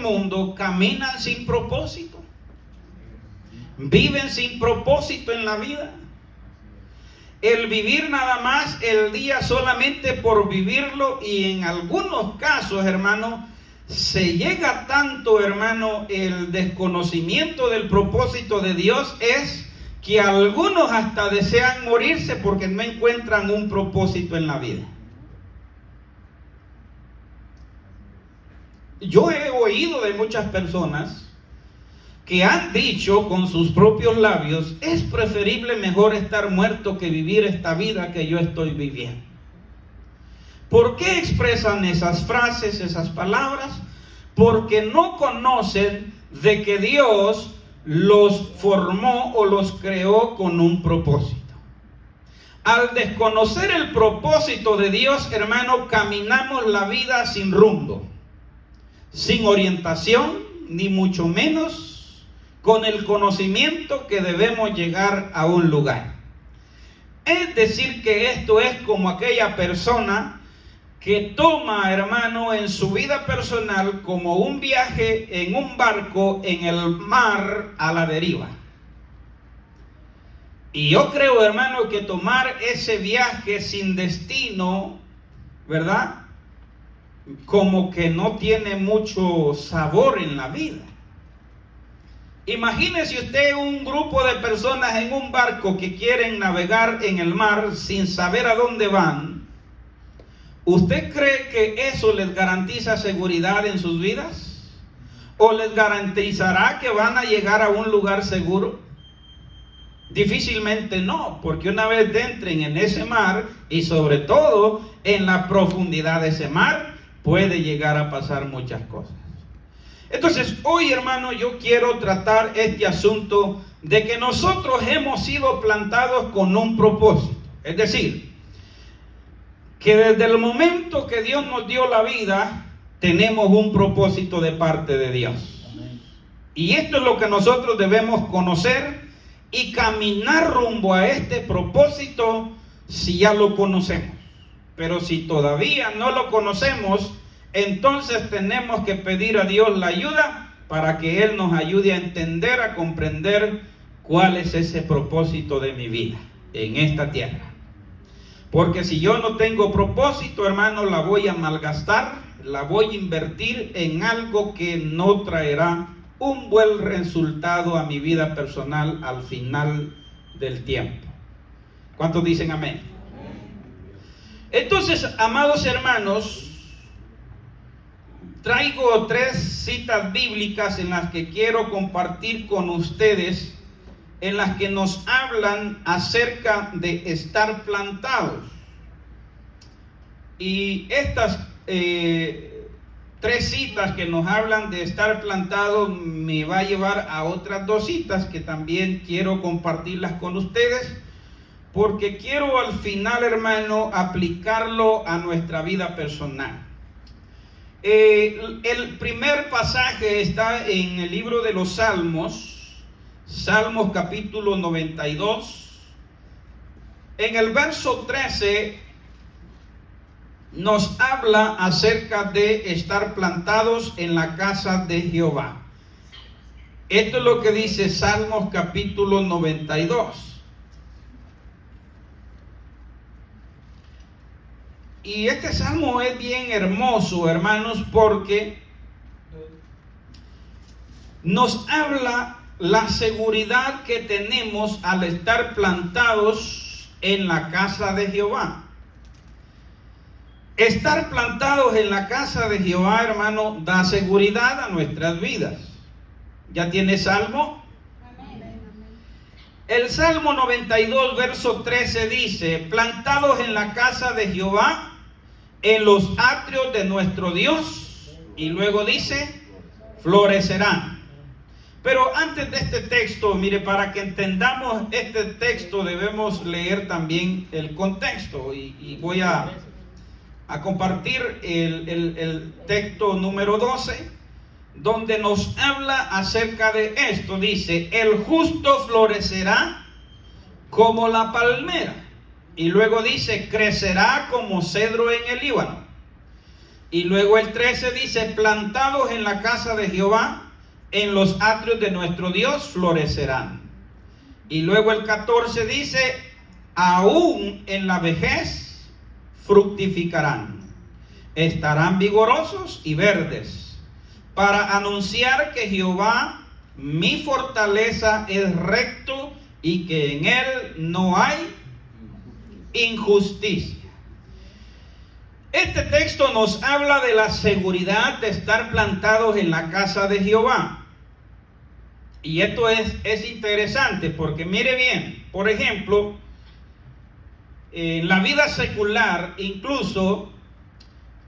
mundo caminan sin propósito, viven sin propósito en la vida. El vivir nada más el día solamente por vivirlo, y en algunos casos, hermano, se llega tanto, hermano, el desconocimiento del propósito de Dios es que algunos hasta desean morirse porque no encuentran un propósito en la vida. Yo he oído de muchas personas que han dicho con sus propios labios: es preferible mejor estar muerto que vivir esta vida que yo estoy viviendo. ¿Por qué expresan esas frases, esas palabras? Porque no conocen de que Dios los formó o los creó con un propósito. Al desconocer el propósito de Dios, hermano, caminamos la vida sin rumbo, sin orientación, ni mucho menos con el conocimiento que debemos llegar a un lugar. Es decir, que esto es como aquella persona que toma, hermano, en su vida personal como un viaje en un barco en el mar a la deriva. Y yo creo, hermano, que tomar ese viaje sin destino, ¿verdad?, como que no tiene mucho sabor en la vida. Imagínese usted un grupo de personas en un barco que quieren navegar en el mar sin saber a dónde van. ¿Usted cree que eso les garantiza seguridad en sus vidas? ¿O les garantizará que van a llegar a un lugar seguro? Difícilmente no, porque una vez entren en ese mar, y sobre todo en la profundidad de ese mar, puede llegar a pasar muchas cosas. Entonces, hoy, hermano, yo quiero tratar este asunto de que nosotros hemos sido plantados con un propósito. Es decir, que desde el momento que Dios nos dio la vida, tenemos un propósito de parte de Dios. Y esto es lo que nosotros debemos conocer y caminar rumbo a este propósito si ya lo conocemos. Pero si todavía no lo conocemos, entonces tenemos que pedir a Dios la ayuda para que Él nos ayude a entender, a comprender cuál es ese propósito de mi vida en esta tierra. Porque si yo no tengo propósito, hermano, la voy a malgastar, la voy a invertir en algo que no traerá un buen resultado a mi vida personal al final del tiempo. ¿Cuántos dicen amén? Entonces, amados hermanos, traigo 3 citas bíblicas en las que quiero compartir con ustedes, en las que nos hablan acerca de estar plantados. Y estas 3 citas que nos hablan de estar plantados me va a llevar a otras 2 citas que también quiero compartirlas con ustedes, porque quiero al final, hermano, aplicarlo a nuestra vida personal. El primer pasaje está en el libro de los Salmos, Salmos capítulo 92. En el verso 13 nos habla acerca de estar plantados en la casa de Jehová. Esto es lo que dice Salmos capítulo 92. Y este salmo es bien hermoso, hermanos, porque nos habla la seguridad que tenemos al estar plantados en la casa de Jehová. Estar plantados en la casa de Jehová, hermano, da seguridad a nuestras vidas. ¿Ya tiene salmo? El Salmo 92, verso 13 dice: plantados en la casa de Jehová, en los atrios de nuestro Dios. Y luego dice: florecerán. Pero antes de este texto, mire, para que entendamos este texto debemos leer también el contexto. Y voy a compartir el texto número 12, donde nos habla acerca de esto. Dice: el justo florecerá como la palmera. Y luego dice: crecerá como cedro en el Líbano. Y luego el 13 dice, plantados en la casa de Jehová, en los atrios de nuestro Dios florecerán. Y luego el 14 dice, aún en la vejez fructificarán, estarán vigorosos y verdes, para anunciar que Jehová, mi fortaleza, es recto y que en él no hay injusticia. Este texto nos habla de la seguridad de estar plantados en la casa de Jehová. Y esto es interesante porque mire bien, por ejemplo, en la vida secular, incluso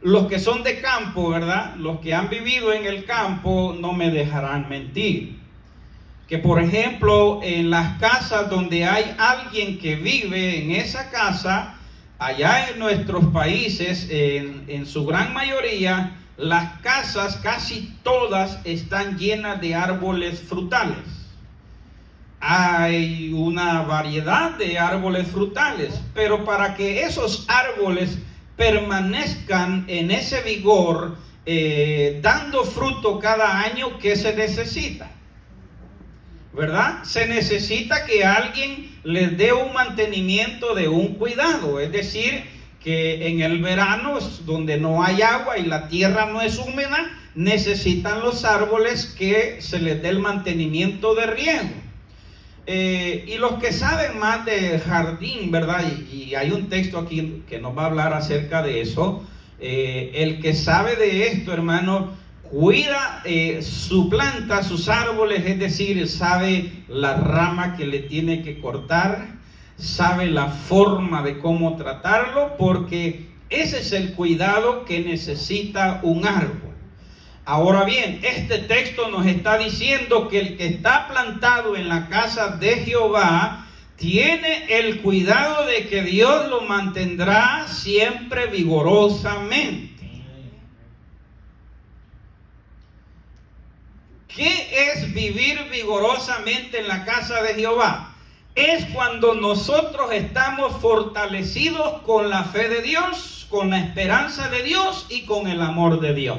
los que son de campo, ¿verdad? Los que han vivido en el campo no me dejarán mentir. Que por ejemplo, en las casas donde hay alguien que vive en esa casa, allá en nuestros países, en su gran mayoría, las casas casi todas están llenas de árboles frutales. Hay una variedad de árboles frutales, pero para que esos árboles permanezcan en ese vigor, dando fruto cada año, ¿qué se necesita? ¿Verdad? Se necesita que alguien les dé un mantenimiento de un cuidado, es decir, que en el verano, donde no hay agua y la tierra no es húmeda, necesitan los árboles que se les dé el mantenimiento de riego. Y los que saben más de jardín, ¿verdad? Y hay un texto aquí que nos va a hablar acerca de eso. El que sabe de esto, hermano, cuida su planta, sus árboles, es decir, sabe la rama que le tiene que cortar, sabe la forma de cómo tratarlo, porque ese es el cuidado que necesita un árbol. Ahora bien, este texto nos está diciendo que el que está plantado en la casa de Jehová tiene el cuidado de que Dios lo mantendrá siempre vigorosamente. ¿Qué es vivir vigorosamente en la casa de Jehová? Es cuando nosotros estamos fortalecidos con la fe de Dios, con la esperanza de Dios y con el amor de Dios.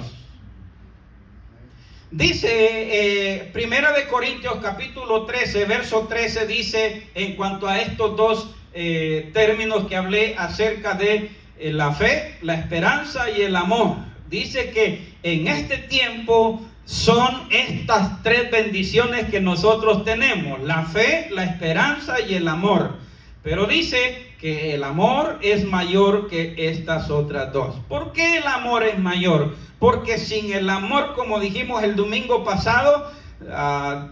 Dice Primera de Corintios capítulo 13, verso 13, dice en cuanto a estos dos términos que hablé acerca de la fe, la esperanza y el amor. Dice que en este tiempo son estas tres bendiciones que nosotros tenemos: la fe, la esperanza y el amor. Pero dice que el amor es mayor que estas otras dos. ¿Por qué el amor es mayor? Porque sin el amor, como dijimos el domingo pasado,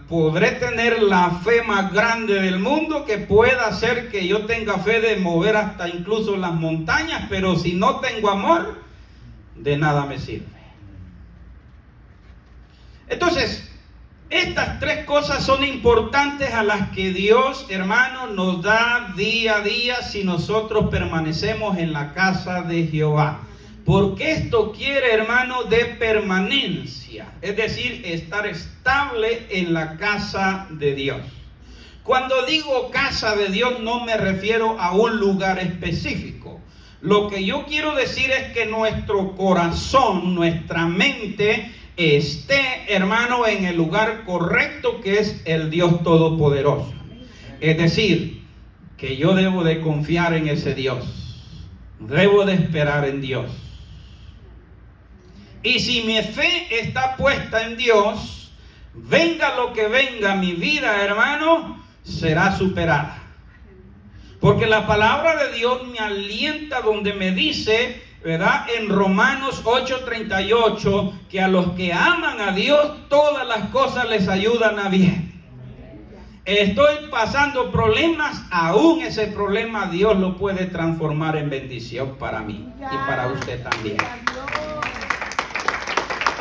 podré tener la fe más grande del mundo, que pueda hacer que yo tenga fe de mover hasta incluso las montañas, pero si no tengo amor, de nada me sirve. Entonces, estas tres cosas son importantes a las que Dios, hermano, nos da día a día si nosotros permanecemos en la casa de Jehová. Porque esto quiere, hermano, de permanencia, es decir, estar estable en la casa de Dios. Cuando digo casa de Dios no me refiero a un lugar específico. Lo que yo quiero decir es que nuestro corazón, nuestra mente esté, hermano, en el lugar correcto, que es el Dios Todopoderoso. Es decir, que yo debo de confiar en ese Dios, debo de esperar en Dios. Y si mi fe está puesta en Dios, venga lo que venga, mi vida, hermano, será superada. Porque la palabra de Dios me alienta donde me dice, ¿verdad? En Romanos 8:38, que a los que aman a Dios, todas las cosas les ayudan a bien. Estoy pasando problemas, aún ese problema Dios lo puede transformar en bendición para mí y para usted también.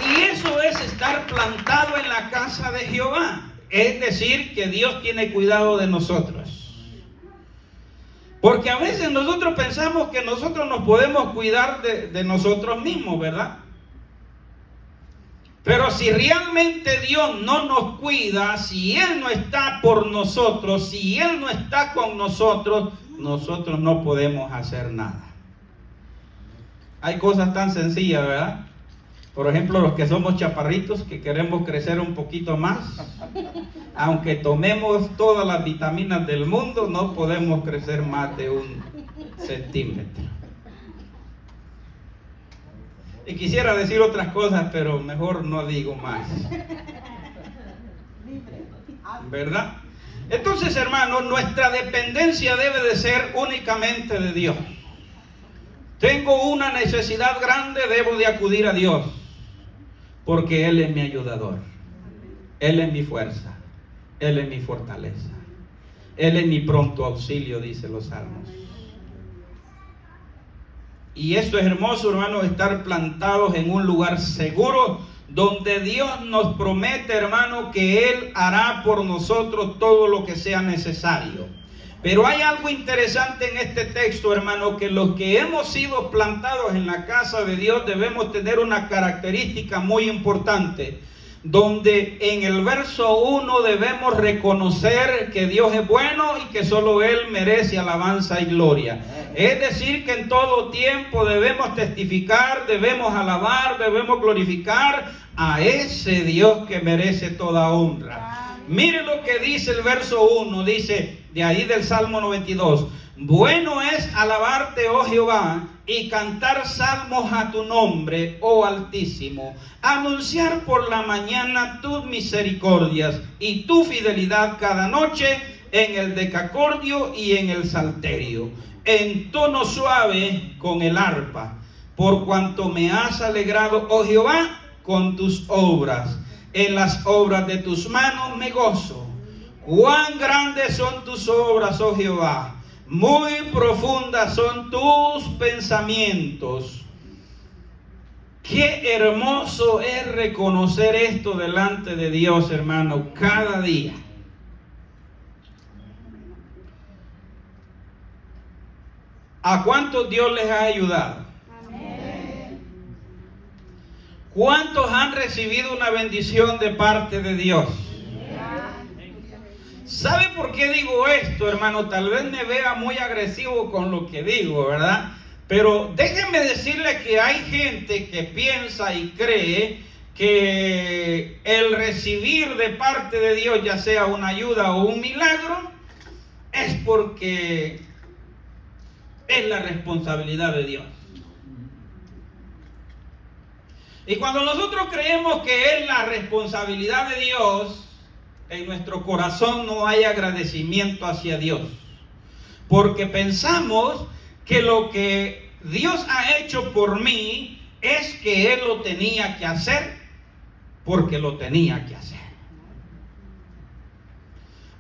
Y eso es estar plantado en la casa de Jehová. Es decir, que Dios tiene cuidado de nosotros. Porque a veces nosotros pensamos que nosotros nos podemos cuidar de nosotros mismos, ¿verdad? Pero si realmente Dios no nos cuida, si Él no está por nosotros, si Él no está con nosotros, nosotros no podemos hacer nada. Hay cosas tan sencillas, ¿verdad? Por ejemplo, los que somos chaparritos, que queremos crecer un poquito más, aunque tomemos todas las vitaminas del mundo, no podemos crecer más de 1 centímetro. Y quisiera decir otras cosas, pero mejor no digo más. ¿Verdad? Entonces, hermanos, nuestra dependencia debe de ser únicamente de Dios. Tengo una necesidad grande, debo de acudir a Dios, porque Él es mi ayudador, Él es mi fuerza, Él es mi fortaleza, Él es mi pronto auxilio, dice los salmos. Y esto es hermoso, hermano, estar plantados en un lugar seguro, donde Dios nos promete, hermano, que Él hará por nosotros todo lo que sea necesario. Pero hay algo interesante en este texto, hermano, que los que hemos sido plantados en la casa de Dios debemos tener una característica muy importante, donde en el verso 1 debemos reconocer que Dios es bueno y que solo Él merece alabanza y gloria. Es decir, que en todo tiempo debemos testificar, debemos alabar, debemos glorificar a ese Dios que merece toda honra. Mire lo que dice el verso 1, dice de ahí del Salmo 92: bueno es alabarte, oh Jehová, y cantar salmos a tu nombre, oh Altísimo, anunciar por la mañana tus misericordias y tu fidelidad cada noche en el decacordio y en el salterio, en tono suave con el arpa, por cuanto me has alegrado, oh Jehová, con tus obras. En las obras de tus manos me gozo. Cuán grandes son tus obras, oh Jehová, muy profundas son tus pensamientos. Qué hermoso es reconocer esto delante de Dios, hermano, cada día. ¿A cuántos Dios les ha ayudado? ¿Cuántos han recibido una bendición de parte de Dios? ¿Sabe por qué digo esto, hermano? Tal vez me vea muy agresivo con lo que digo, ¿verdad? Pero déjenme decirle que hay gente que piensa y cree que el recibir de parte de Dios, ya sea una ayuda o un milagro, es porque es la responsabilidad de Dios. Y cuando nosotros creemos que es la responsabilidad de Dios, en nuestro corazón no hay agradecimiento hacia Dios, porque pensamos que lo que Dios ha hecho por mí es que Él lo tenía que hacer porque lo tenía que hacer.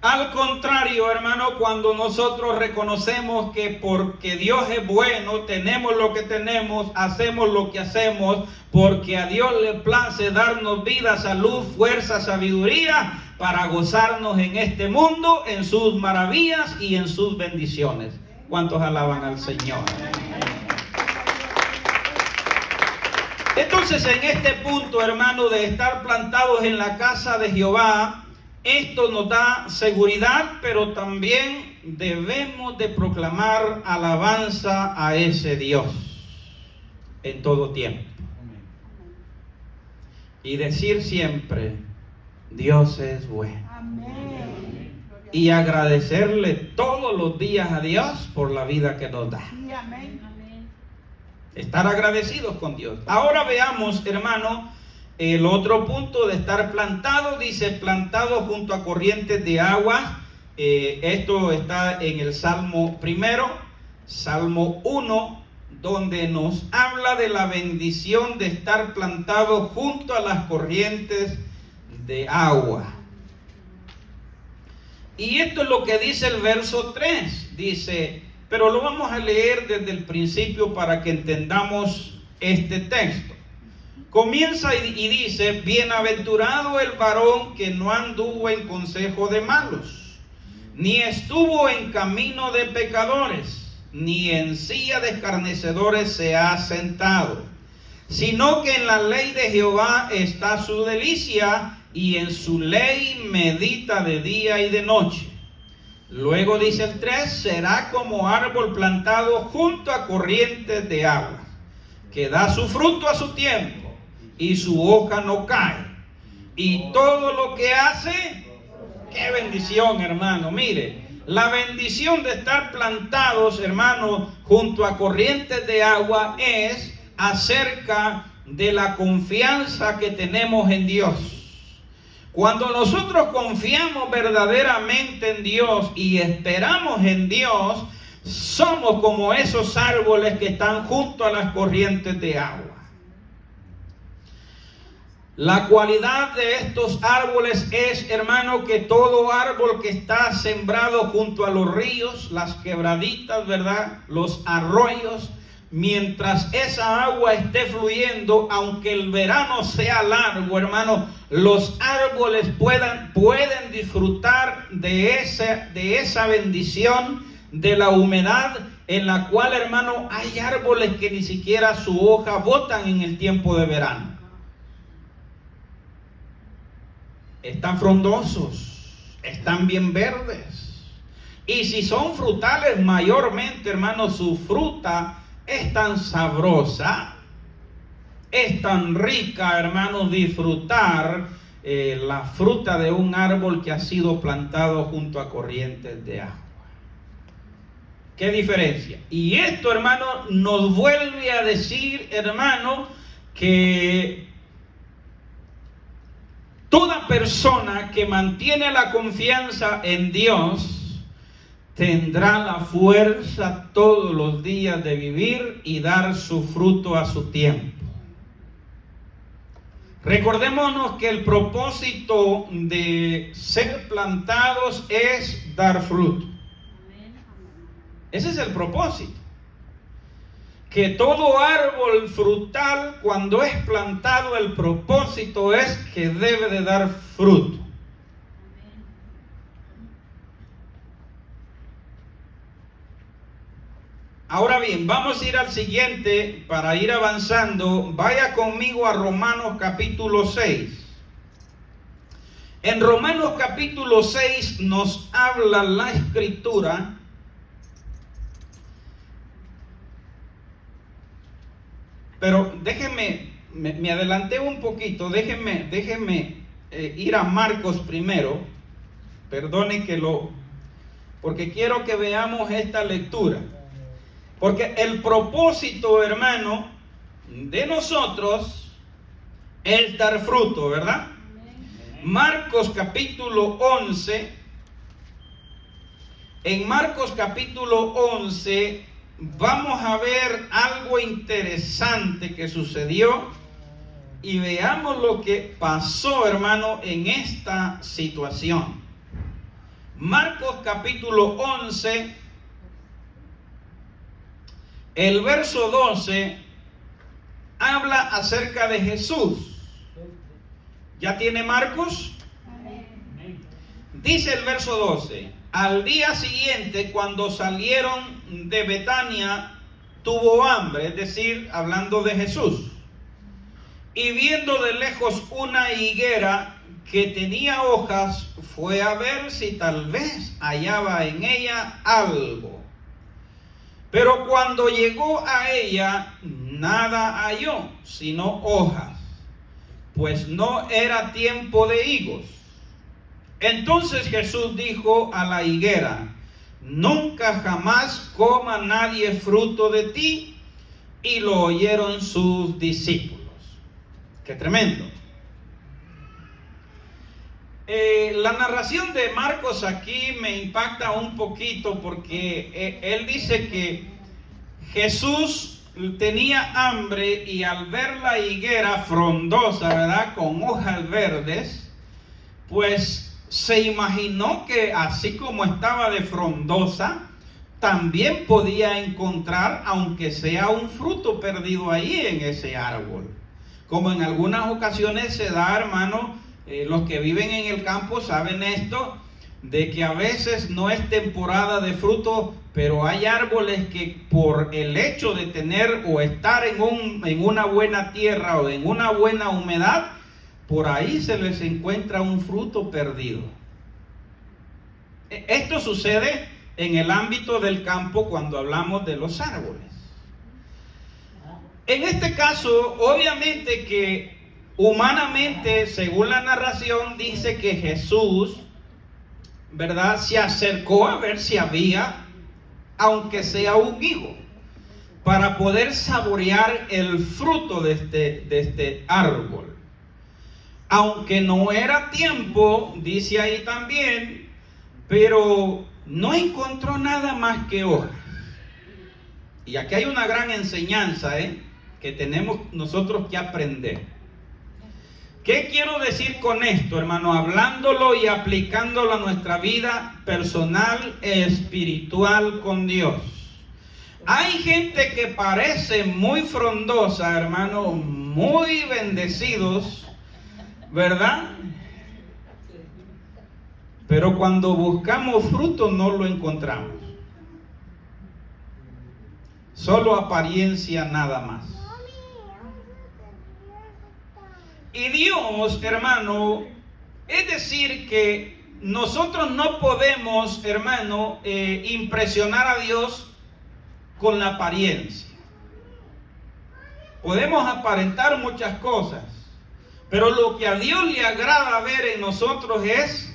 Al contrario, hermano, cuando nosotros reconocemos que porque Dios es bueno, tenemos lo que tenemos, hacemos lo que hacemos, porque a Dios le place darnos vida, salud, fuerza, sabiduría, para gozarnos en este mundo, en sus maravillas y en sus bendiciones. ¿Cuántos alaban al Señor? Entonces, en este punto, hermano, de estar plantados en la casa de Jehová, esto nos da seguridad, pero también debemos de proclamar alabanza a ese Dios en todo tiempo. Y decir siempre, Dios es bueno. Amén. Y agradecerle todos los días a Dios por la vida que nos da. Sí, amén. Estar agradecidos con Dios. Ahora veamos, hermano, el otro punto de estar plantado. Dice, plantado junto a corrientes de agua. Esto está en el Salmo primero, Salmo 1, donde nos habla de la bendición de estar plantado junto a las corrientes de agua. Y esto es lo que dice el verso 3. Dice, pero lo vamos a leer desde el principio para que entendamos este texto. Comienza y dice, bienaventurado el varón que no anduvo en consejo de malos, ni estuvo en camino de pecadores, ni en silla de escarnecedores se ha sentado, sino que en la ley de Jehová está su delicia, y en su ley medita de día y de noche. Luego dice el 3, será como árbol plantado junto a corrientes de agua, que da su fruto a su tiempo y su hoja no cae. Y todo lo que hace, qué bendición, hermano. Mire, la bendición de estar plantados, hermano, junto a corrientes de agua es acerca de la confianza que tenemos en Dios. Cuando nosotros confiamos verdaderamente en Dios y esperamos en Dios, somos como esos árboles que están junto a las corrientes de agua. La cualidad de estos árboles es, hermano, que todo árbol que está sembrado junto a los ríos, las quebraditas, ¿verdad?, los arroyos, mientras esa agua esté fluyendo, aunque el verano sea largo, hermano, los árboles pueden disfrutar de esa bendición, de la humedad, en la cual, hermano, hay árboles que ni siquiera su hoja botan en el tiempo de verano. Están frondosos, están bien verdes. Y si son frutales, mayormente, hermano, su fruta es tan sabrosa, es tan rica, hermano, disfrutar la fruta de un árbol que ha sido plantado junto a corrientes de agua. ¿Qué diferencia? Y esto, hermano, nos vuelve a decir, hermano, que toda persona que mantiene la confianza en Dios tendrá la fuerza todos los días de vivir y dar su fruto a su tiempo. Recordémonos que el propósito de ser plantados es dar fruto. Ese es el propósito. Que todo árbol frutal, cuando es plantado, el propósito es que debe de dar fruto. Ahora bien, vamos a ir al siguiente para ir avanzando. Vaya conmigo a Romanos capítulo 6. En Romanos capítulo 6 nos habla la Escritura Pero déjenme, me adelanté un poquito, déjenme ir a Marcos primero. Perdone porque quiero que veamos esta lectura. Porque el propósito, hermano, de nosotros es dar fruto, ¿verdad? Marcos capítulo 11. En Marcos capítulo 11 vamos a ver algo interesante que sucedió y veamos lo que pasó, hermano, en esta situación. Marcos capítulo 11, el verso 12, habla acerca de Jesús. ¿Ya tiene Marcos? Dice el verso 12: al día siguiente, cuando salieron de Betania, tuvo hambre, es decir, hablando de Jesús. Y viendo de lejos una higuera que tenía hojas, fue a ver si tal vez hallaba en ella algo. Pero cuando llegó a ella, nada halló, sino hojas, pues no era tiempo de higos. Entonces Jesús dijo a la higuera: nunca jamás coma nadie fruto de ti. Y lo oyeron sus discípulos. ¡Qué tremendo! La narración de Marcos aquí me impacta un poquito porque él dice que Jesús tenía hambre y al ver la higuera frondosa, ¿verdad?, con hojas verdes, pues se imaginó que así como estaba de frondosa, también podía encontrar, aunque sea un fruto perdido ahí en ese árbol. Como en algunas ocasiones se da, hermano, los que viven en el campo saben esto, de que a veces no es temporada de fruto, pero hay árboles que por el hecho de tener o estar en una buena tierra o en una buena humedad, por ahí se les encuentra un fruto perdido. Esto sucede en el ámbito del campo cuando hablamos de los árboles. En este caso, obviamente que humanamente, según la narración, dice que Jesús, ¿verdad?, se acercó a ver si había, aunque sea un higo, para poder saborear el fruto de este árbol. Aunque no era tiempo, dice ahí también, pero no encontró nada más que hojas. Y aquí hay una gran enseñanza, que tenemos nosotros que aprender. ¿Qué quiero decir con esto, hermano? Hablándolo y aplicándolo a nuestra vida personal e espiritual con Dios. Hay gente que parece muy frondosa, hermano, muy bendecidos, ¿verdad? Pero cuando buscamos fruto no lo encontramos. Solo apariencia nada más. Y Dios, hermano, es decir que nosotros no podemos, hermano, impresionar a Dios con la apariencia. Podemos aparentar muchas cosas, pero lo que a Dios le agrada ver en nosotros es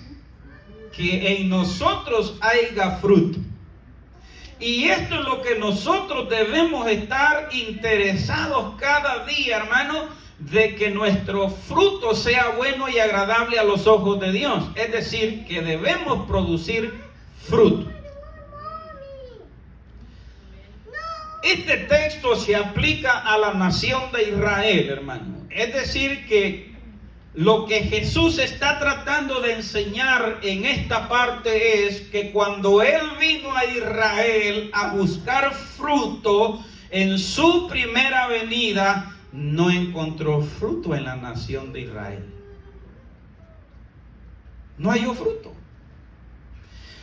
que en nosotros haya fruto. Y esto es lo que nosotros debemos estar interesados cada día, hermano, de que nuestro fruto sea bueno y agradable a los ojos de Dios. Es decir, que debemos producir fruto. Este texto se aplica a la nación de Israel, hermano. Es decir, que lo que Jesús está tratando de enseñar en esta parte es que cuando Él vino a Israel a buscar fruto en su primera venida, no encontró fruto en la nación de Israel. No halló fruto.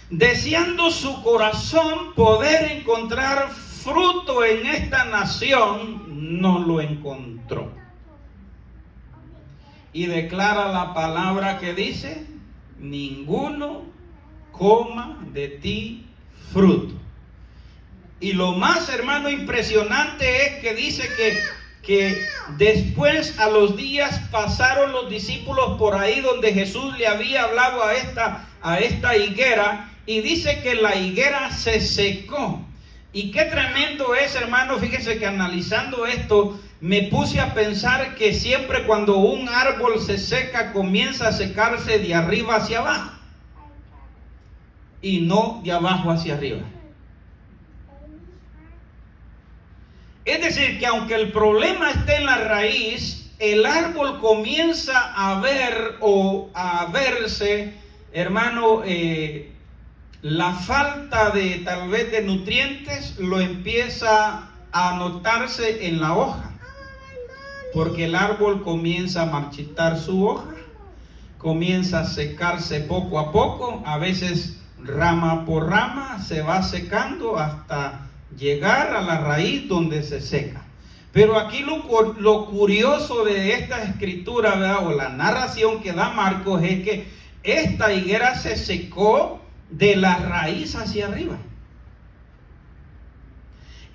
Deseando su corazón poder encontrar fruto en esta nación, no lo encontró. Y declara la palabra que dice: ninguno coma de ti fruto. Y lo más, hermano, impresionante es que dice que después, a los días, pasaron los discípulos por ahí donde Jesús le había hablado a esta higuera, y dice que la higuera se secó. Y qué tremendo es, hermano. Fíjese que analizando esto, me puse a pensar que siempre cuando un árbol se seca, comienza a secarse de arriba hacia abajo y no de abajo hacia arriba. Es decir, que aunque el problema esté en la raíz, el árbol comienza a ver o a verse, hermano, la falta de tal vez de nutrientes lo empieza a notarse en la hoja. Porque el árbol comienza a marchitar su hoja, comienza a secarse poco a poco, a veces rama por rama se va secando hasta llegar a la raíz donde se seca. Pero aquí lo curioso de esta escritura, ¿verdad?, o la narración que da Marcos, es que esta higuera se secó de la raíz hacia arriba.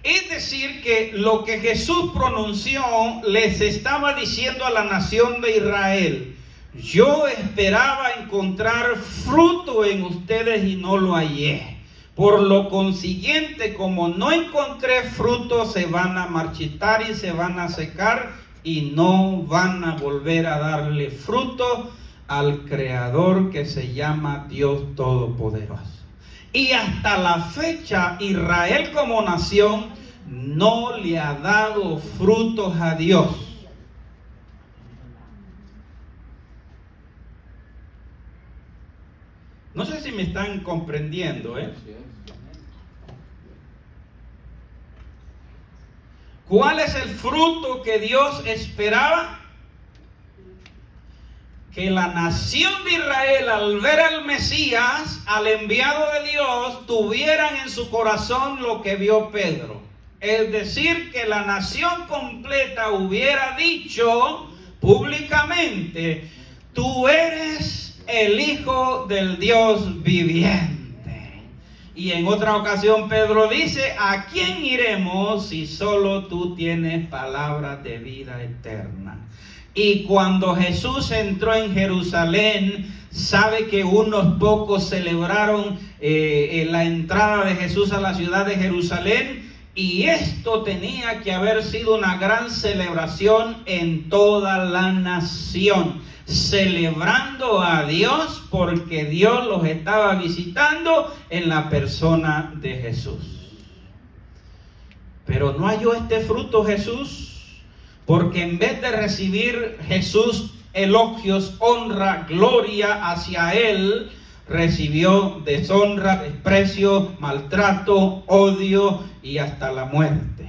Es decir, que lo que Jesús pronunció les estaba diciendo a la nación de Israel: yo esperaba encontrar fruto en ustedes y no lo hallé. Por lo consiguiente, como no encontré fruto, se van a marchitar y se van a secar y no van a volver a darle fruto al Creador que se llama Dios Todopoderoso. Y hasta la fecha, Israel como nación no le ha dado frutos a Dios. No sé si me están comprendiendo, ¿Cuál es el fruto que Dios esperaba? Que la nación de Israel, al ver al Mesías, al enviado de Dios, tuvieran en su corazón lo que vio Pedro. Es decir, que la nación completa hubiera dicho públicamente: tú eres el Hijo del Dios viviente. Y en otra ocasión Pedro dice, ¿a quién iremos si solo tú tienes palabras de vida eterna? Y cuando Jesús entró en Jerusalén, sabe que unos pocos celebraron la entrada de Jesús a la ciudad de Jerusalén, y esto tenía que haber sido una gran celebración en toda la nación, celebrando a Dios porque Dios los estaba visitando en la persona de Jesús. Pero no halló este fruto Jesús, porque en vez de recibir Jesús elogios, honra, gloria hacia él, recibió deshonra, desprecio, maltrato, odio y hasta la muerte.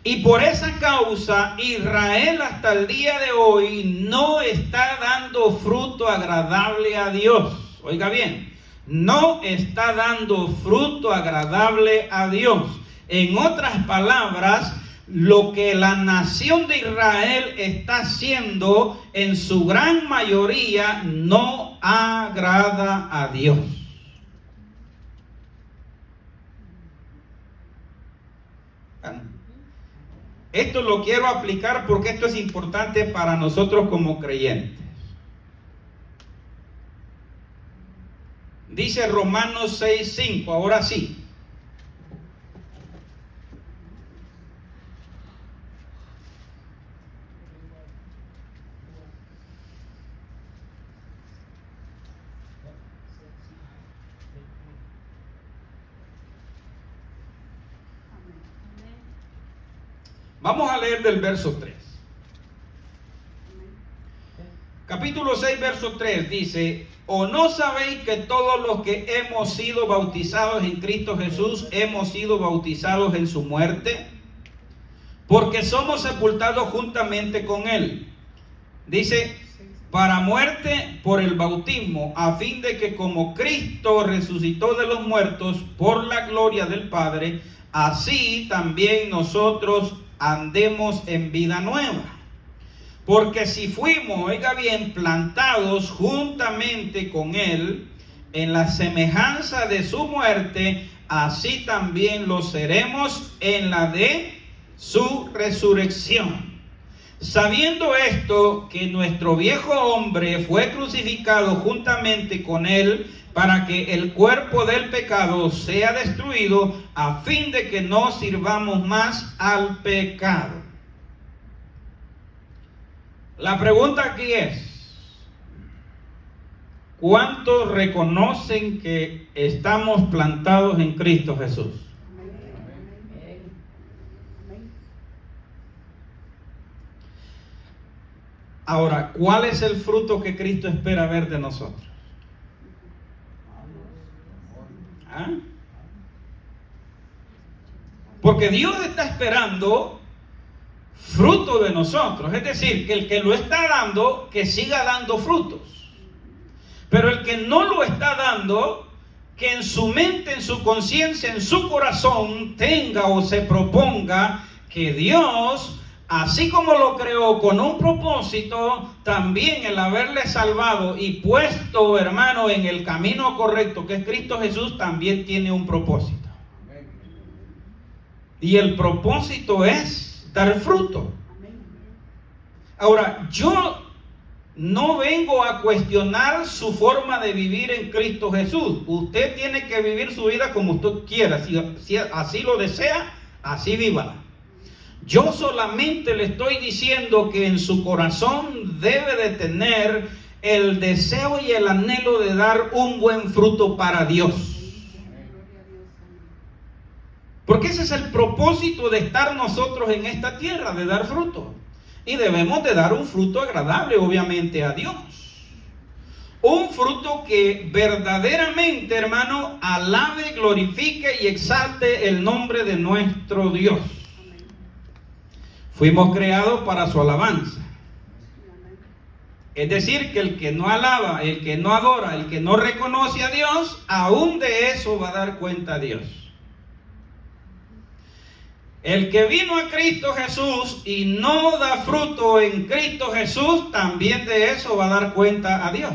Y por esa causa Israel hasta el día de hoy no está dando fruto agradable a Dios. Oiga bien, no está dando fruto agradable a Dios. En otras palabras, lo que la nación de Israel está haciendo en su gran mayoría no agrada a Dios. Esto lo quiero aplicar porque esto es importante para nosotros como creyentes. Dice Romanos 6:5, ahora sí. Vamos a leer del verso 3. Capítulo 6, verso 3 dice: ¿O no sabéis que todos los que hemos sido bautizados en Cristo Jesús hemos sido bautizados en su muerte? Porque somos sepultados juntamente con él. Dice, para muerte por el bautismo, a fin de que como Cristo resucitó de los muertos por la gloria del Padre, así también nosotros andemos en vida nueva. Porque si fuimos, oiga bien, plantados juntamente con él en la semejanza de su muerte, así también lo seremos en la de su resurrección. Sabiendo esto, que nuestro viejo hombre fue crucificado juntamente con él, para que el cuerpo del pecado sea destruido, a fin de que no sirvamos más al pecado. La pregunta aquí es: ¿cuántos reconocen que estamos plantados en Cristo Jesús? Ahora, ¿cuál es el fruto que Cristo espera ver de nosotros? ¿Ah? Porque Dios está esperando fruto de nosotros, es decir, que el que lo está dando, que siga dando frutos. Pero el que no lo está dando, que en su mente, en su conciencia, en su corazón tenga o se proponga que Dios, así como lo creó con un propósito, también el haberle salvado y puesto, hermano, en el camino correcto, que es Cristo Jesús, también tiene un propósito. Y el propósito es dar fruto. Ahora, yo no vengo a cuestionar su forma de vivir en Cristo Jesús. Usted tiene que vivir su vida como usted quiera. Si así lo desea, así vívala. Yo solamente le estoy diciendo que en su corazón debe de tener el deseo y el anhelo de dar un buen fruto para Dios. Porque ese es el propósito de estar nosotros en esta tierra, de dar fruto. Y debemos de dar un fruto agradable, obviamente, a Dios. Un fruto que verdaderamente, hermano, alabe, glorifique y exalte el nombre de nuestro Dios. Fuimos creados para su alabanza. Es decir, que el que no alaba, el que no adora, el que no reconoce a Dios, aún de eso va a dar cuenta a Dios. El que vino a Cristo Jesús y no da fruto en Cristo Jesús, también de eso va a dar cuenta a Dios.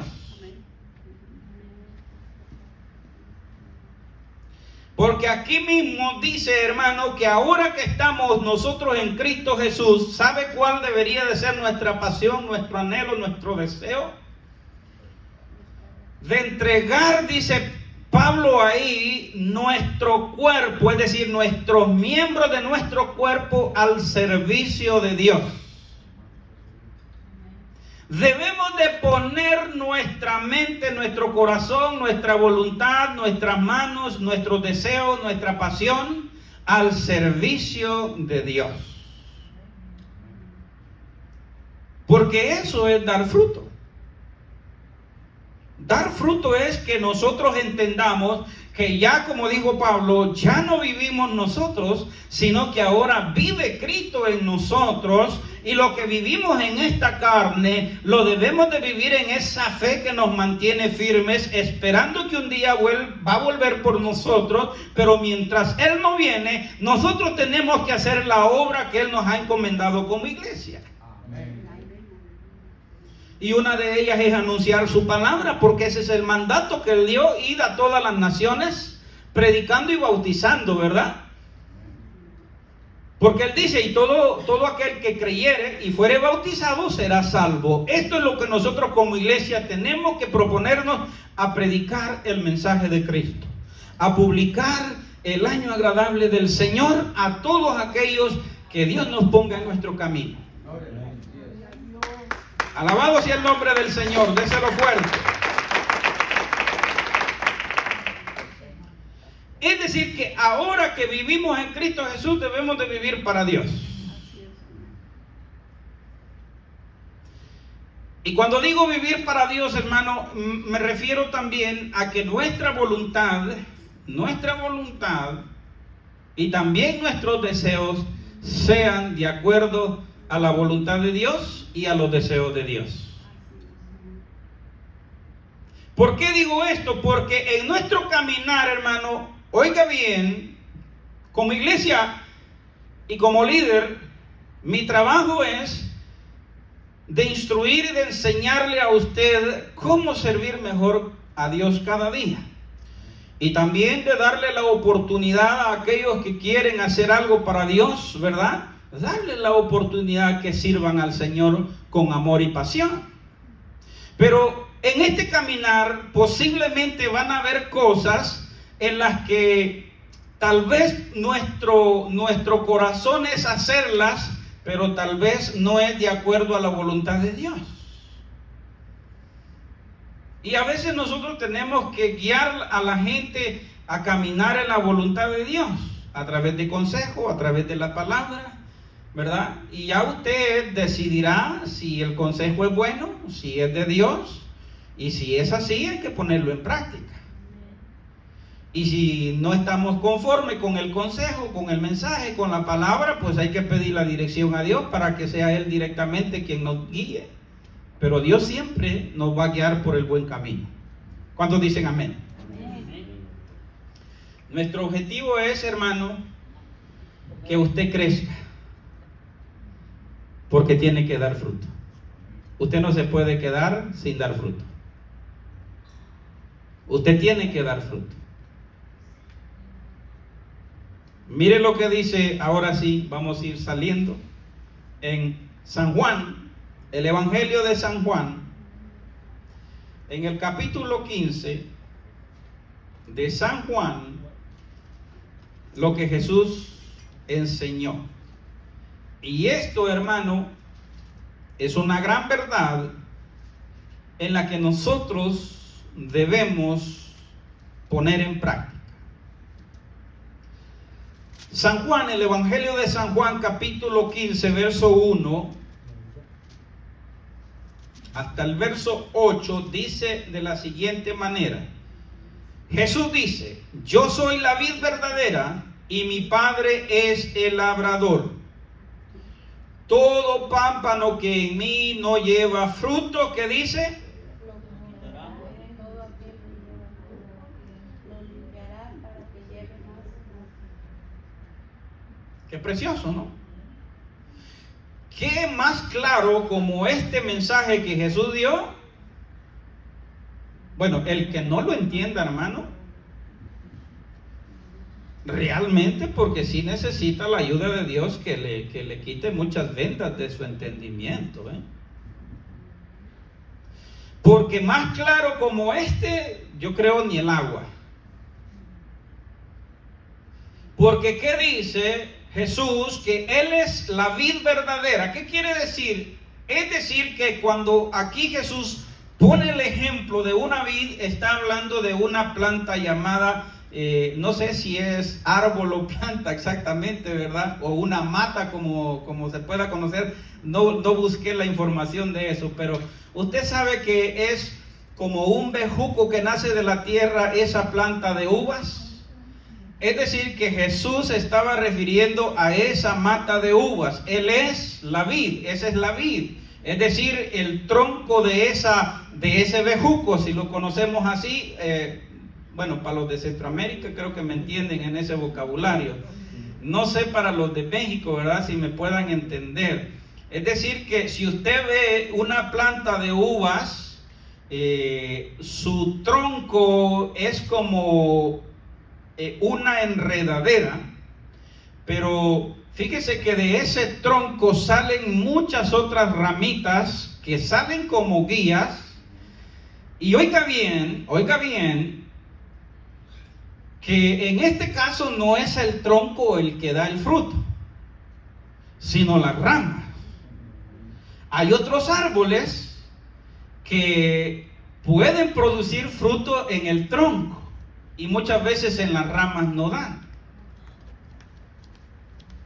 Porque aquí mismo dice, hermano, que ahora que estamos nosotros en Cristo Jesús, ¿sabe cuál debería de ser nuestra pasión, nuestro anhelo, nuestro deseo? De entregar, dice Pablo ahí, nuestro cuerpo, es decir, nuestros miembros de nuestro cuerpo al servicio de Dios. Debemos de poner nuestra mente, nuestro corazón, nuestra voluntad, nuestras manos, nuestros deseos, nuestra pasión al servicio de Dios. Porque eso es dar fruto. Dar fruto es que nosotros entendamos que ya, como dijo Pablo, ya no vivimos nosotros, sino que ahora vive Cristo en nosotros, y lo que vivimos en esta carne lo debemos de vivir en esa fe que nos mantiene firmes, esperando que un día va a volver por nosotros. Pero mientras Él no viene, nosotros tenemos que hacer la obra que Él nos ha encomendado como iglesia. Y una de ellas es anunciar su palabra, porque ese es el mandato que Él dio: id a todas las naciones, predicando y bautizando, ¿verdad? Porque Él dice, y todo aquel que creyere y fuere bautizado será salvo. Esto es lo que nosotros como iglesia tenemos que proponernos: a predicar el mensaje de Cristo, a publicar el año agradable del Señor a todos aquellos que Dios nos ponga en nuestro camino. Alabado sea el nombre del Señor, déselo fuerte. Es decir, que ahora que vivimos en Cristo Jesús, debemos de vivir para Dios. Y cuando digo vivir para Dios, hermano, me refiero también a que nuestra voluntad y también nuestros deseos sean de acuerdo a la voluntad de Dios y a los deseos de Dios. ¿Por qué digo esto? Porque en nuestro caminar, hermano, oiga bien, como iglesia y como líder, mi trabajo es de instruir y de enseñarle a usted cómo servir mejor a Dios cada día. Y también de darle la oportunidad a aquellos que quieren hacer algo para Dios, ¿verdad? Darle la oportunidad que sirvan al Señor con amor y pasión. Pero en este caminar posiblemente van a haber cosas en las que tal vez nuestro corazón es hacerlas, pero tal vez no es de acuerdo a la voluntad de Dios. Y a veces nosotros tenemos que guiar a la gente a caminar en la voluntad de Dios, a través de consejo, a través de la palabra, ¿verdad? Y ya usted decidirá si el consejo es bueno, si es de Dios, y si es así, hay que ponerlo en práctica. Y si no estamos conformes con el consejo, con el mensaje, con la palabra, pues hay que pedir la dirección a Dios para que sea Él directamente quien nos guíe. Pero Dios siempre nos va a guiar por el buen camino. ¿Cuántos dicen amén? Amén. Nuestro objetivo es, hermano, que usted crezca, porque tiene que dar fruto. Usted no se puede quedar sin dar fruto. Usted tiene que dar fruto. Mire lo que dice, ahora sí, vamos a ir saliendo, en San Juan, el Evangelio de San Juan, en el capítulo 15 de San Juan, lo que Jesús enseñó. Y esto, hermano, es una gran verdad en la que nosotros debemos poner en práctica. San Juan, el Evangelio de San Juan, capítulo 15, verso 1 hasta el verso 8, dice de la siguiente manera: Jesús dice: yo soy la vid verdadera y mi Padre es el labrador. Todo pámpano que en mí no lleva fruto, ¿qué dice? Qué precioso, ¿no? ¿Qué más claro como este mensaje que Jesús dio? Bueno, el que no lo entienda, hermano, Realmente, porque sí necesita la ayuda de Dios que le quite muchas vendas de su entendimiento, ¿eh? Porque más claro como yo creo ni el agua. Porque ¿qué dice Jesús? Que Él es la vid verdadera. ¿Qué quiere decir? Es decir, que cuando aquí Jesús pone el ejemplo de una vid, está hablando de una planta llamada, no sé si es árbol o planta exactamente, ¿verdad? O una mata como se pueda conocer. No busqué la información de eso, pero usted sabe que es como un bejuco que nace de la tierra, esa planta de uvas. Es decir, que Jesús estaba refiriendo a esa mata de uvas. Él es la vid, esa es la vid. Es decir, el tronco de ese bejuco, si lo conocemos así, bueno, para los de Centroamérica creo que me entienden en ese vocabulario. No sé para los de México, ¿verdad? Si me puedan entender. Es decir, que si usted ve una planta de uvas, su tronco es como una enredadera, pero fíjese que de ese tronco salen muchas otras ramitas que salen como guías. Y oiga bien, que en este caso no es el tronco el que da el fruto, sino las ramas. Hay otros árboles que pueden producir fruto en el tronco y muchas veces en las ramas no dan.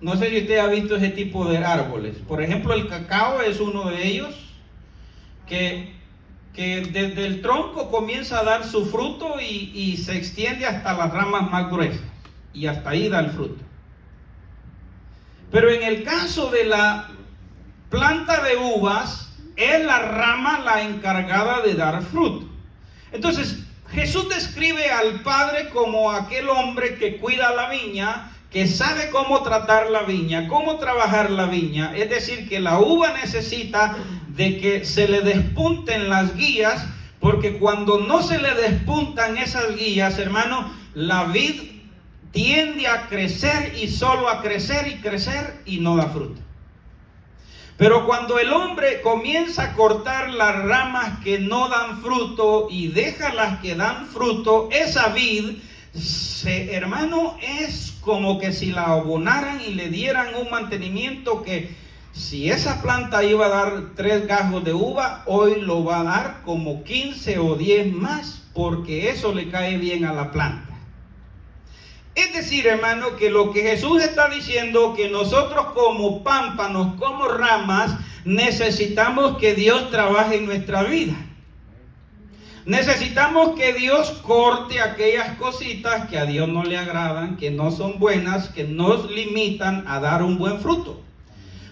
No sé si usted ha visto ese tipo de árboles. Por ejemplo, el cacao es uno de ellos que desde el tronco comienza a dar su fruto y se extiende hasta las ramas más gruesas y hasta ahí da el fruto. Pero en el caso de la planta de uvas, es la rama la encargada de dar fruto. Entonces, Jesús describe al Padre como aquel hombre que cuida la viña, que sabe cómo tratar la viña, cómo trabajar la viña. Es decir, que la uva necesita de que se le despunten las guías, porque cuando no se le despuntan esas guías, hermano, la vid tiende a crecer y solo a crecer y crecer y no da fruto. Pero cuando el hombre comienza a cortar las ramas que no dan fruto y deja las que dan fruto, esa vid, hermano, es como que si la abonaran y le dieran un mantenimiento, que si esa planta iba a dar 3 gajos de uva, hoy lo va a dar como 15 o 10 más, porque eso le cae bien a la planta. Es decir, hermano, que lo que Jesús está diciendo, que nosotros como pámpanos, como ramas, necesitamos que Dios trabaje en nuestra vida. Necesitamos que Dios corte aquellas cositas que a Dios no le agradan, que no son buenas, que nos limitan a dar un buen fruto.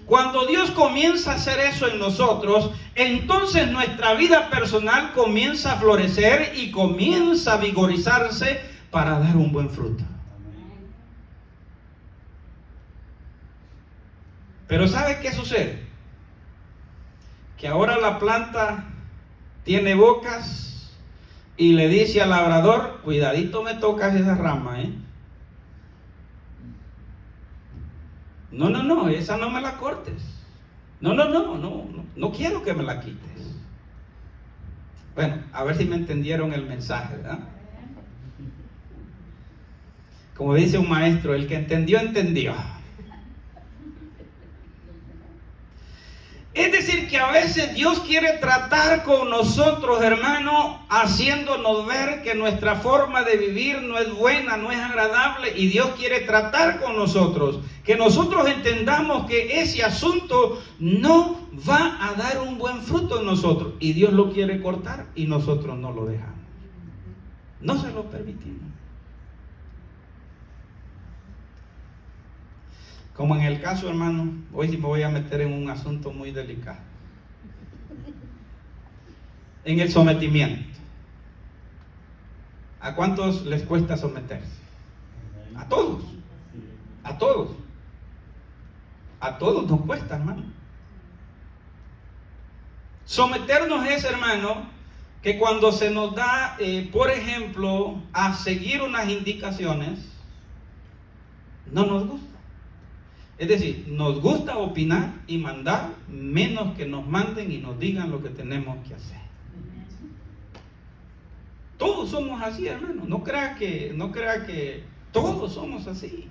Cuando Dios comienza a hacer eso en nosotros, entonces nuestra vida personal comienza a florecer y comienza a vigorizarse para dar un buen fruto. Pero ¿sabe qué sucede? Que ahora la planta tiene bocas y le dice al labrador: cuidadito me tocas esa rama, No, esa no me la cortes. No quiero que me la quites. Bueno, a ver si me entendieron el mensaje, ¿verdad? Como dice un maestro, el que entendió, entendió. Es decir, que a veces Dios quiere tratar con nosotros, hermano, haciéndonos ver que nuestra forma de vivir no es buena, no es agradable, y Dios quiere tratar con nosotros, que nosotros entendamos que ese asunto no va a dar un buen fruto en nosotros, y Dios lo quiere cortar y nosotros no lo dejamos, no se lo permitimos. Como en el caso, hermano, hoy sí me voy a meter en un asunto muy delicado. En el sometimiento. ¿A cuántos les cuesta someterse? A todos. A todos. A todos nos cuesta, hermano. Someternos es, hermano, que cuando se nos da, por ejemplo, a seguir unas indicaciones, No nos gusta. Es decir, nos gusta opinar y mandar, menos que nos manden y nos digan lo que tenemos que hacer. Todos somos así, hermano. No crea que todos somos así.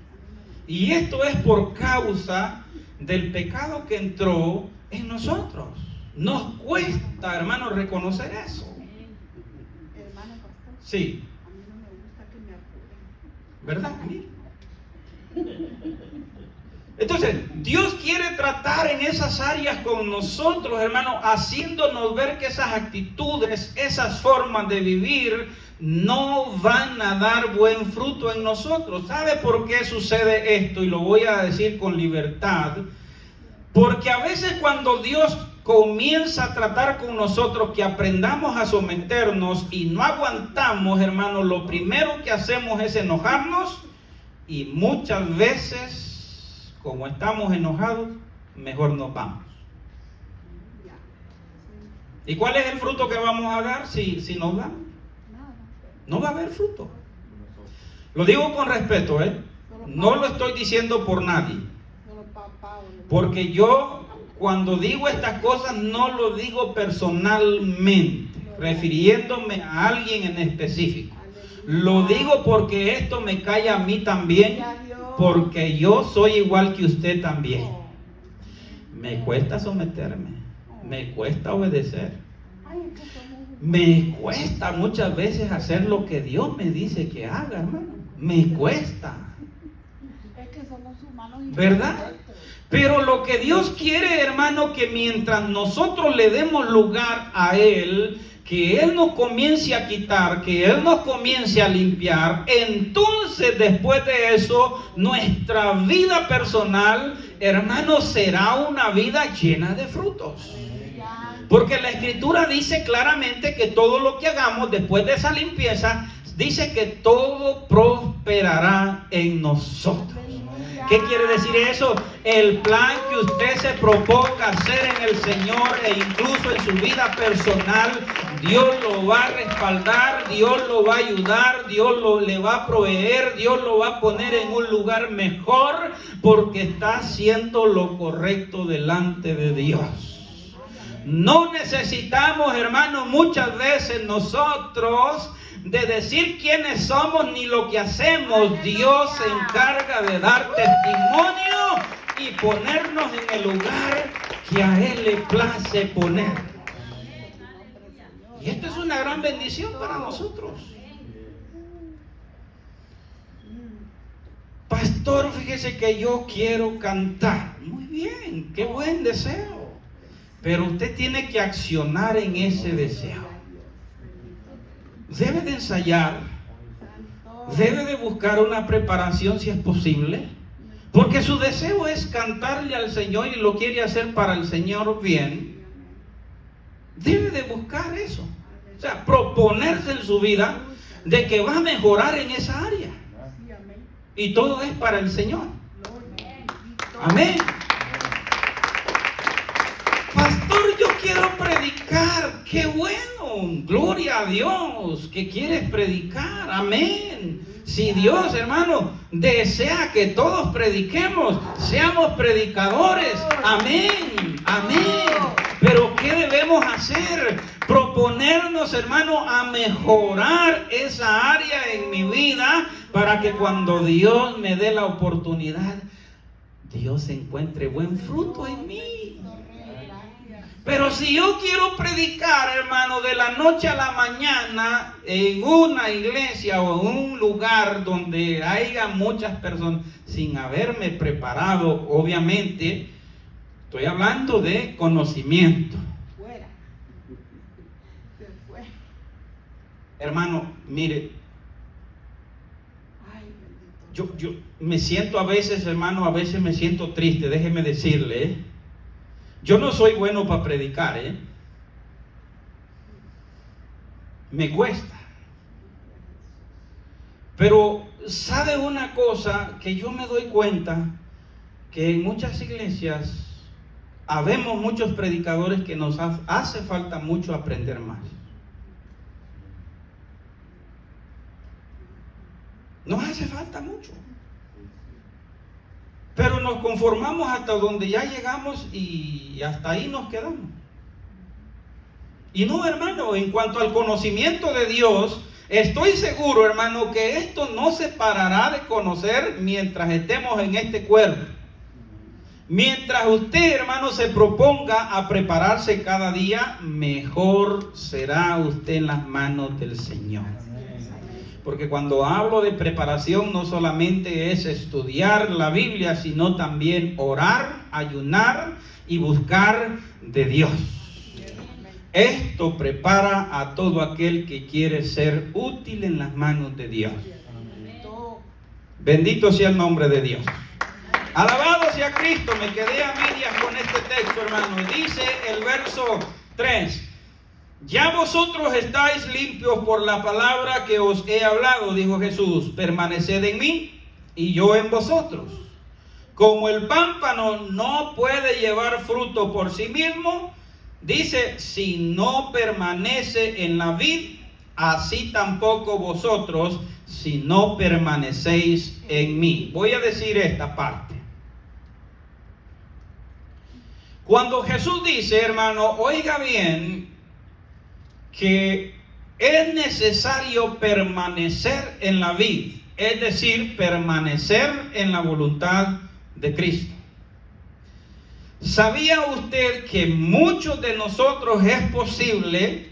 Y esto es por causa del pecado que entró en nosotros. Nos cuesta, hermano, reconocer eso. Hermano pastor, Sí. a mí no me gusta que me apuren. ¿Verdad? Entonces, Dios quiere tratar en esas áreas con nosotros, hermano, haciéndonos ver que esas actitudes, esas formas de vivir, no van a dar buen fruto en nosotros. ¿Sabe por qué sucede esto? Y lo voy a decir con libertad. Porque a veces cuando Dios comienza a tratar con nosotros, que aprendamos a someternos y no aguantamos, hermano, lo primero que hacemos es enojarnos, y muchas veces, como estamos enojados, mejor nos vamos. ¿Y cuál es el fruto que vamos a dar si nos vamos? No va a haber fruto. Lo digo con respeto, ¿eh? No lo estoy diciendo por nadie. Porque yo, cuando digo estas cosas, no lo digo personalmente, refiriéndome a alguien en específico. Lo digo porque esto me cae a mí también, porque yo soy igual que usted también. Me cuesta someterme, me cuesta obedecer, me cuesta muchas veces hacer lo que Dios me dice que haga, hermano. Me cuesta. Es que somos humanos, ¿verdad? Pero lo que Dios quiere, hermano, que mientras nosotros le demos lugar a Él, que Él nos comience a quitar, que Él nos comience a limpiar, entonces después de eso, nuestra vida personal, hermano, será una vida llena de frutos. Porque la Escritura dice claramente que todo lo que hagamos después de esa limpieza, dice que todo prosperará en nosotros. ¿Qué quiere decir eso? El plan que usted se proponga hacer en el Señor e incluso en su vida personal, Dios lo va a respaldar, Dios lo va a ayudar, Dios le va a proveer, Dios lo va a poner en un lugar mejor porque está haciendo lo correcto delante de Dios. No necesitamos, hermanos, muchas veces nosotros de decir quiénes somos ni lo que hacemos. Dios se encarga de dar testimonio y ponernos en el lugar que a Él le place poner. Y esto es una gran bendición para nosotros. Pastor, fíjese que yo quiero cantar. Muy bien, qué buen deseo. Pero usted tiene que accionar en ese deseo. Debe de ensayar, debe de buscar una preparación si es posible, porque su deseo es cantarle al Señor y lo quiere hacer para el Señor bien. Debe de buscar eso, o sea, proponerse en su vida de que va a mejorar en esa área, y todo es para el Señor. Amén. Pastor, yo quiero predicar. Qué bueno, gloria a Dios que quieres predicar. Amén. Si Dios, hermano, desea que todos prediquemos, seamos predicadores. Amén, amén. Pero ¿qué debemos hacer? Proponernos, hermano, a mejorar esa área en mi vida para que cuando Dios me dé la oportunidad, Dios encuentre buen fruto en mí. Pero si yo quiero predicar, hermano, de la noche a la mañana en una iglesia o en un lugar donde haya muchas personas sin haberme preparado, obviamente, estoy hablando de conocimiento. Hermano, mire, yo me siento a veces, hermano, a veces me siento triste, déjeme decirle, Yo no soy bueno para predicar, Me cuesta. Pero ¿sabe una cosa? Que yo me doy cuenta que en muchas iglesias habemos muchos predicadores que nos hace falta mucho aprender más. Nos hace falta mucho. Pero nos conformamos hasta donde ya llegamos y hasta ahí nos quedamos. Y no, hermano, en cuanto al conocimiento de Dios, estoy seguro, hermano, que esto no se parará de conocer mientras estemos en este cuerpo. Mientras usted, hermano, se proponga a prepararse cada día, mejor será usted en las manos del Señor. Porque cuando hablo de preparación, no solamente es estudiar la Biblia, sino también orar, ayunar y buscar de Dios. Esto prepara a todo aquel que quiere ser útil en las manos de Dios. Bendito sea el nombre de Dios. Alabado sea Cristo. Me quedé a medias con este texto, hermano. Dice el verso 3: ya vosotros estáis limpios por la palabra que os he hablado, dijo Jesús. Permaneced en mí y yo en vosotros. Como el pámpano no puede llevar fruto por sí mismo, dice, si no permanece en la vid, así tampoco vosotros, si no permanecéis en mí. Voy a decir esta parte. Cuando Jesús dice, hermano, oiga bien, que es necesario permanecer en la vid, es decir, permanecer en la voluntad de Cristo. ¿Sabía usted que muchos de nosotros es posible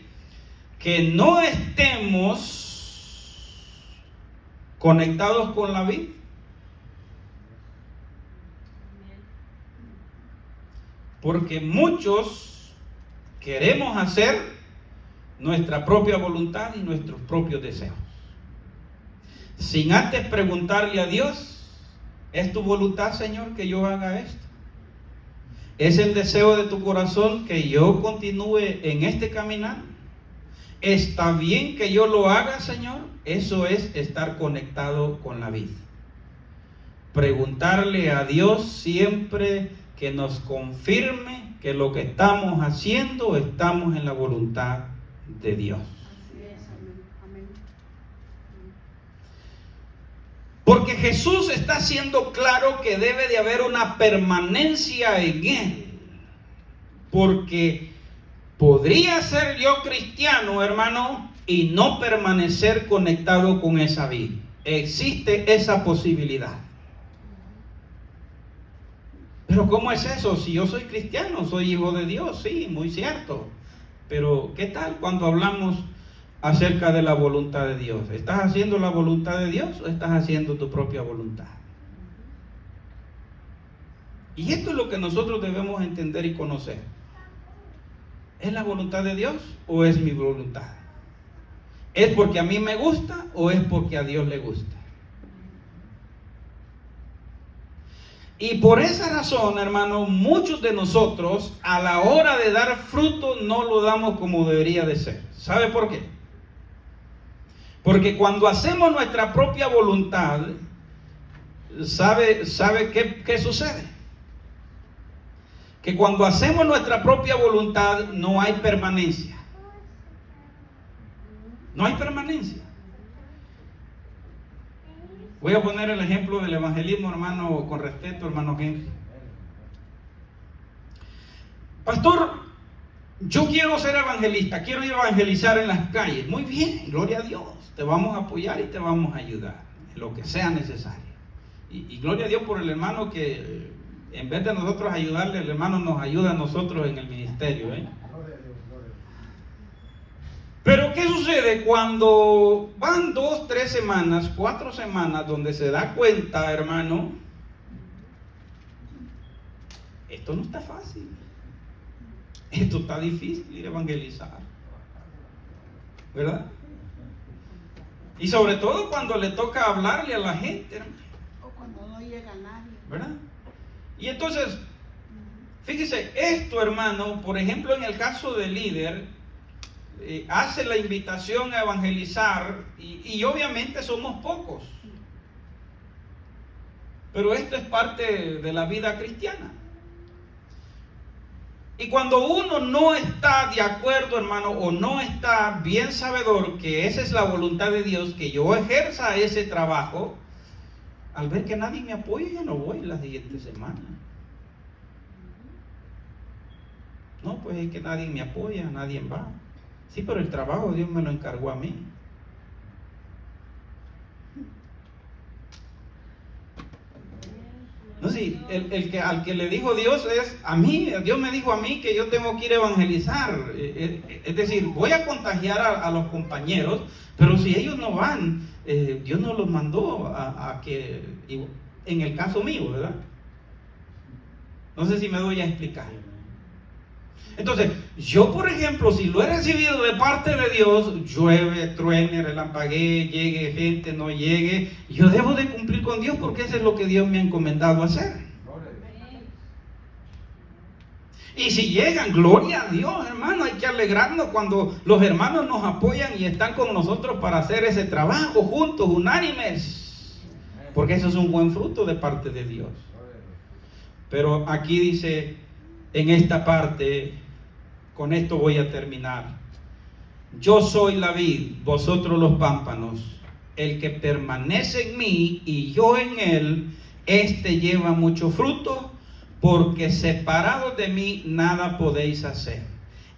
que no estemos conectados con la vid? Porque muchos queremos hacer nuestra propia voluntad y nuestros propios deseos, sin antes preguntarle a Dios, ¿es tu voluntad, Señor, que yo haga esto? ¿Es el deseo de tu corazón que yo continúe en este caminar? ¿Está bien que yo lo haga, Señor? Eso es estar conectado con la vida. Preguntarle a Dios siempre que nos confirme que lo que estamos haciendo estamos en la voluntad de Dios. Amén. Porque Jesús está haciendo claro que debe de haber una permanencia en Él. Porque podría ser yo cristiano, hermano, y no permanecer conectado con esa vida. Existe esa posibilidad. Pero ¿cómo es eso? Si yo soy cristiano, soy hijo de Dios, sí, muy cierto. Pero ¿qué tal cuando hablamos acerca de la voluntad de Dios? ¿Estás haciendo la voluntad de Dios o estás haciendo tu propia voluntad? Y esto es lo que nosotros debemos entender y conocer. ¿Es la voluntad de Dios o es mi voluntad? ¿Es porque a mí me gusta o es porque a Dios le gusta? Y por esa razón, hermano, muchos de nosotros a la hora de dar fruto no lo damos como debería de ser. ¿Sabe por qué? Porque cuando hacemos nuestra propia voluntad, ¿sabe qué sucede? Que cuando hacemos nuestra propia voluntad no hay permanencia. No hay permanencia. Voy a poner el ejemplo del evangelismo, hermano, con respeto, hermano Henry. Pastor, yo quiero ser evangelista, quiero ir a evangelizar en las calles. Muy bien, gloria a Dios. Te vamos a apoyar y te vamos a ayudar en lo que sea necesario. Y gloria a Dios por el hermano que en vez de nosotros ayudarle, el hermano nos ayuda a nosotros en el ministerio, ¿eh? Pero ¿qué sucede cuando van 2, 3 semanas, 4 semanas donde se da cuenta, hermano, esto no está fácil, esto está difícil ir a evangelizar, ¿verdad? Y sobre todo cuando le toca hablarle a la gente, hermano, O cuando no llega nadie, ¿verdad? Y entonces, fíjese, esto, hermano, por ejemplo, en el caso del líder, hace la invitación a evangelizar y obviamente somos pocos, pero esto es parte de la vida cristiana. Y cuando uno no está de acuerdo, hermano, o no está bien sabedor que esa es la voluntad de Dios, que yo ejerza ese trabajo, al ver que nadie me apoya, ya no voy la siguiente semana. No, pues es que nadie me apoya, nadie va. Sí, pero el trabajo Dios me lo encargó a mí. No, sí, al que le dijo Dios es a mí. Dios me dijo a mí que yo tengo que ir a evangelizar. Es decir, voy a contagiar a los compañeros, pero si ellos no van, Dios no los mandó a que, en el caso mío, ¿verdad? No sé si me doy a explicar. Entonces, yo por ejemplo, si lo he recibido de parte de Dios, llueve, truene, relampaguee, llegue gente, no llegue, yo debo de cumplir con Dios porque eso es lo que Dios me ha encomendado hacer. Y si llegan, gloria a Dios, hermano, hay que alegrarnos cuando los hermanos nos apoyan y están con nosotros para hacer ese trabajo juntos, unánimes, porque eso es un buen fruto de parte de Dios. Pero aquí dice, en esta parte, con esto voy a terminar. Yo soy la vid, vosotros los pámpanos. El que permanece en mí y yo en él, este lleva mucho fruto, porque separados de mí nada podéis hacer.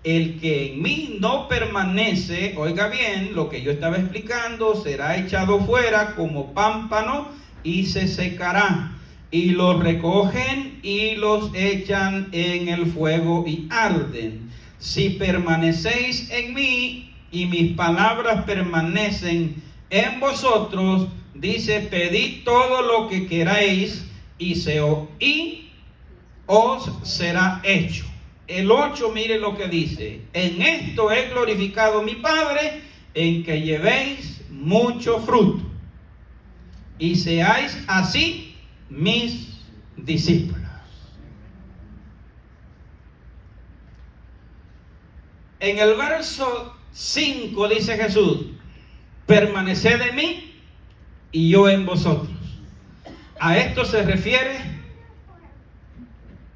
El que en mí no permanece, oiga bien lo que yo estaba explicando, será echado fuera como pámpano y se secará. Y los recogen y los echan en el fuego y arden. Si permanecéis en mí y mis palabras permanecen en vosotros, dice, pedid todo lo que queráis y os será hecho. El 8, mire lo que dice: en esto he glorificado mi Padre, en que llevéis mucho fruto y seáis así mis discípulos. En el verso 5 dice Jesús: permaneced en mí y yo en vosotros. A esto se refiere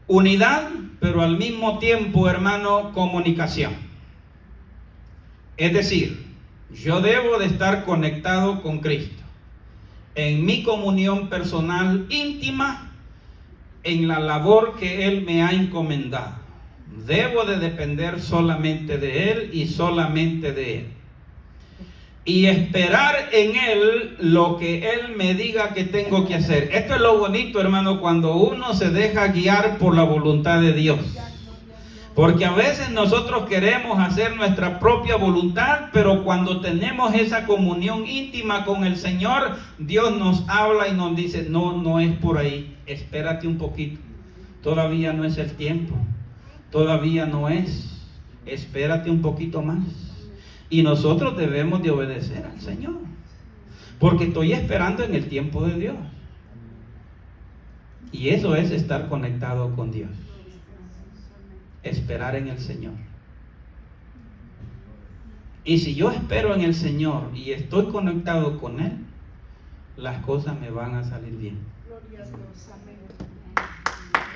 unidad, pero al mismo tiempo, hermano, comunicación. Es decir, yo debo de estar conectado con Cristo en mi comunión personal íntima, en la labor que Él me ha encomendado. Debo de depender solamente de Él y solamente de Él. Y esperar en Él lo que Él me diga que tengo que hacer. Esto es lo bonito, hermano, cuando uno se deja guiar por la voluntad de Dios. Porque a veces nosotros queremos hacer nuestra propia voluntad, pero cuando tenemos esa comunión íntima con el Señor, Dios nos habla y nos dice: no, no es por ahí, espérate un poquito, todavía no es el tiempo, todavía no es, espérate un poquito más. Y nosotros debemos de obedecer al Señor, porque estoy esperando en el tiempo de Dios. Y eso es estar conectado con Dios. Esperar en el Señor. Y si yo espero en el Señor y estoy conectado con Él, las cosas me van a salir bien.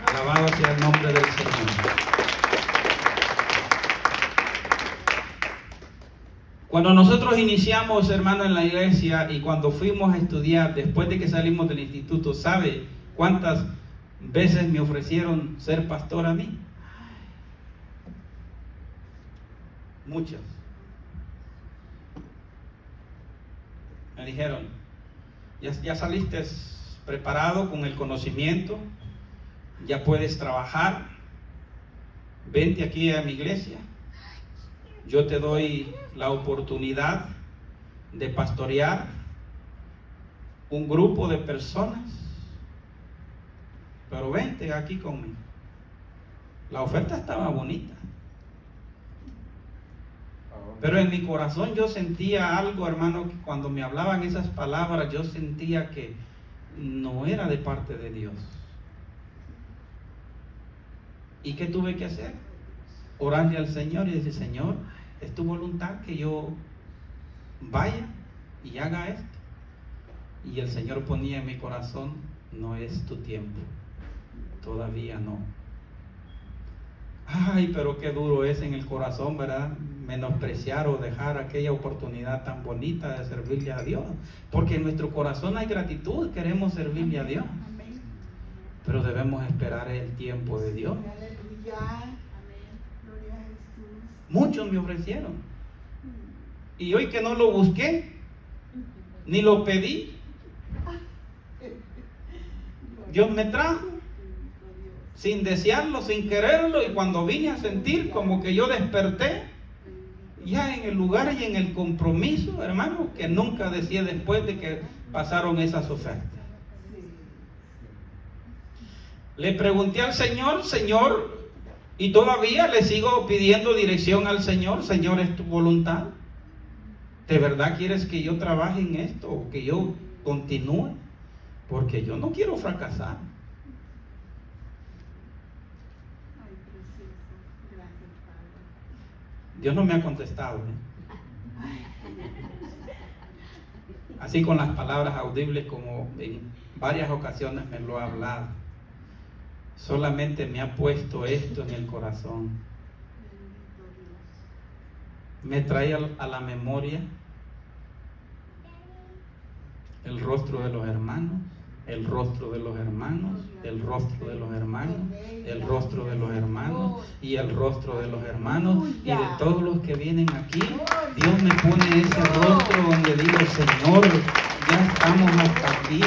Alabado sea el nombre del Señor. Cuando nosotros iniciamos, hermano, en la iglesia y cuando fuimos a estudiar, después de que salimos del instituto, ¿sabe cuántas veces me ofrecieron ser pastor a mí? Muchas. Me dijeron: ya saliste preparado con el conocimiento, ya puedes trabajar, vente aquí a mi iglesia, yo te doy la oportunidad de pastorear un grupo de personas, pero vente aquí conmigo. La oferta estaba bonita, pero en mi corazón yo sentía algo, hermano, que cuando me hablaban esas palabras, yo sentía que no era de parte de Dios. ¿Y qué tuve que hacer? Orarle al Señor y decir: Señor, es tu voluntad que yo vaya y haga esto. Y el Señor ponía en mi corazón: no es tu tiempo, todavía no. Ay, pero qué duro es en el corazón, ¿verdad? Menospreciar o dejar aquella oportunidad tan bonita de servirle a Dios. Porque en nuestro corazón hay gratitud, queremos servirle a Dios. Amén. Pero debemos esperar el tiempo de Dios. Aleluya. Amén. Gloria a Jesús. Muchos me ofrecieron. Y hoy que no lo busqué, ni lo pedí, Dios me trajo sin desearlo, sin quererlo, y cuando vine a sentir como que yo desperté, ya en el lugar y en el compromiso, hermano, que nunca decía después de que pasaron esas ofertas. Le pregunté al Señor, Señor, y todavía le sigo pidiendo dirección al Señor. Señor, ¿es tu voluntad? ¿De verdad quieres que yo trabaje en esto o que yo continúe? Porque yo no quiero fracasar. Ay, precioso. Gracias, Padre. Dios no me ha contestado, así con las palabras audibles como en varias ocasiones me lo ha hablado. Solamente me ha puesto esto en el corazón. Bendito Dios. Me trae a la memoria el rostro de los hermanos, el rostro de los hermanos, el rostro de los hermanos, el rostro de los hermanos y el rostro de los hermanos y de todos los que vienen aquí. Dios me pone ese rostro donde digo, Señor, ya estamos hasta aquí.